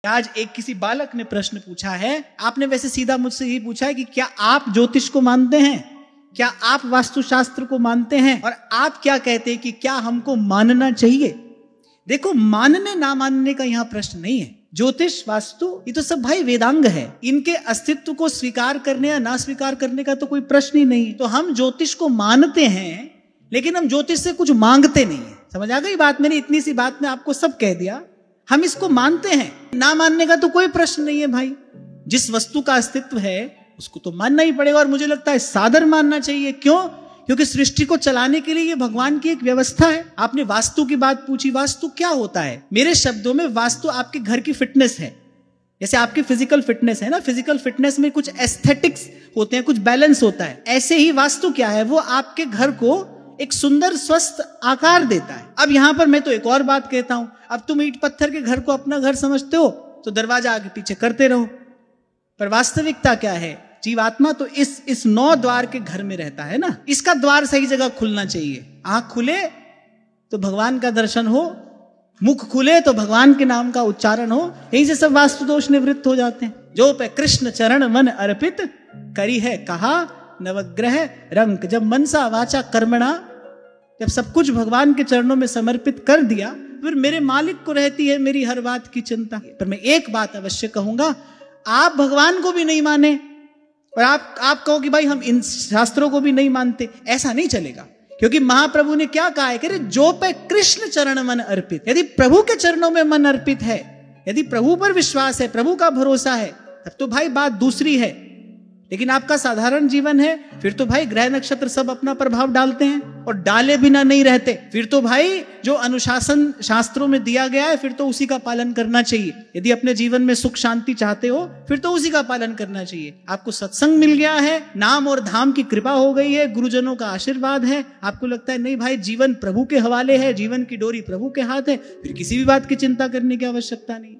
आज एक किसी बालक ने प्रश्न पूछा है, आपने वैसे सीधा मुझसे ही पूछा है कि क्या आप ज्योतिष को मानते हैं, क्या आप वास्तुशास्त्र को मानते हैं, और आप क्या कहते हैं कि क्या हमको मानना चाहिए। देखो, मानने ना मानने का यहां प्रश्न नहीं है। ज्योतिष, वास्तु, ये तो सब भाई वेदांग है। इनके अस्तित्व को स्वीकार करने या ना स्वीकार करने का तो कोई प्रश्न ही नहीं है। तो हम ज्योतिष को मानते हैं, लेकिन हम ज्योतिष से कुछ मांगते नहीं है। समझ आ गई बात मेरी? इतनी सी बात में आपको सब कह दिया। हम इसको मानते हैं, ना मानने का तो कोई प्रश्न नहीं है भाई। जिस वस्तु का अस्तित्व है उसको तो मानना ही पड़ेगा, और मुझे लगता है सादर मानना चाहिए। क्यों? क्योंकि सृष्टि को चलाने के लिए ये भगवान की एक व्यवस्था है। आपने वास्तु की बात पूछी, वास्तु क्या होता है? मेरे शब्दों में वास्तु आपके घर की फिटनेस है। जैसे आपकी फिजिकल फिटनेस है ना, फिजिकल फिटनेस में कुछ एस्थेटिक्स होते हैं, कुछ बैलेंस होता है। ऐसे ही वास्तु क्या है? वो आपके घर को एक सुंदर स्वस्थ आकार देता है। अब यहां पर मैं तो एक और बात कहता हूं, अब तुम ईंट पत्थर के घर को अपना घर समझते हो तो दरवाजा आगे पीछे करते रहो, पर वास्तविकता क्या है? जीवात्मा तो इस 9 द्वार के घर में रहता है ना। इसका द्वार सही जगह खुलना चाहिए। आंख खुले तो भगवान का दर्शन हो, मुख खुले तो भगवान के नाम का उच्चारण हो। यहीं से सब वास्तु दोष निवृत्त हो जाते हैं। जो पे कृष्ण चरण मन अर्पित करी है कहा नवग्रह रंग। जब मनसा वाचा कर्मणा, जब सब कुछ भगवान के चरणों में समर्पित कर दिया, फिर मेरे मालिक को रहती है मेरी हर बात की चिंता। पर मैं एक बात अवश्य कहूंगा, आप भगवान को भी नहीं माने और आप कहो कि भाई हम इन शास्त्रों को भी नहीं मानते, ऐसा नहीं चलेगा। क्योंकि महाप्रभु ने क्या कहा है कि जो पे कृष्ण चरण मन अर्पित, यदि प्रभु के चरणों में मन अर्पित है, यदि प्रभु पर विश्वास है, प्रभु का भरोसा है, तब तो भाई बात दूसरी है। लेकिन आपका साधारण जीवन है, फिर तो भाई ग्रह नक्षत्र सब अपना प्रभाव डालते हैं, और डाले बिना नहीं रहते। फिर तो भाई जो अनुशासन शास्त्रों में दिया गया है, फिर तो उसी का पालन करना चाहिए। यदि अपने जीवन में सुख शांति चाहते हो, फिर तो उसी का पालन करना चाहिए। आपको सत्संग मिल गया है, नाम और धाम की कृपा हो गई है, गुरुजनों का आशीर्वाद है, आपको लगता है नहीं भाई जीवन प्रभु के हवाले है, जीवन की डोरी प्रभु के हाथ है, फिर किसी भी बात की चिंता करने की आवश्यकता नहीं।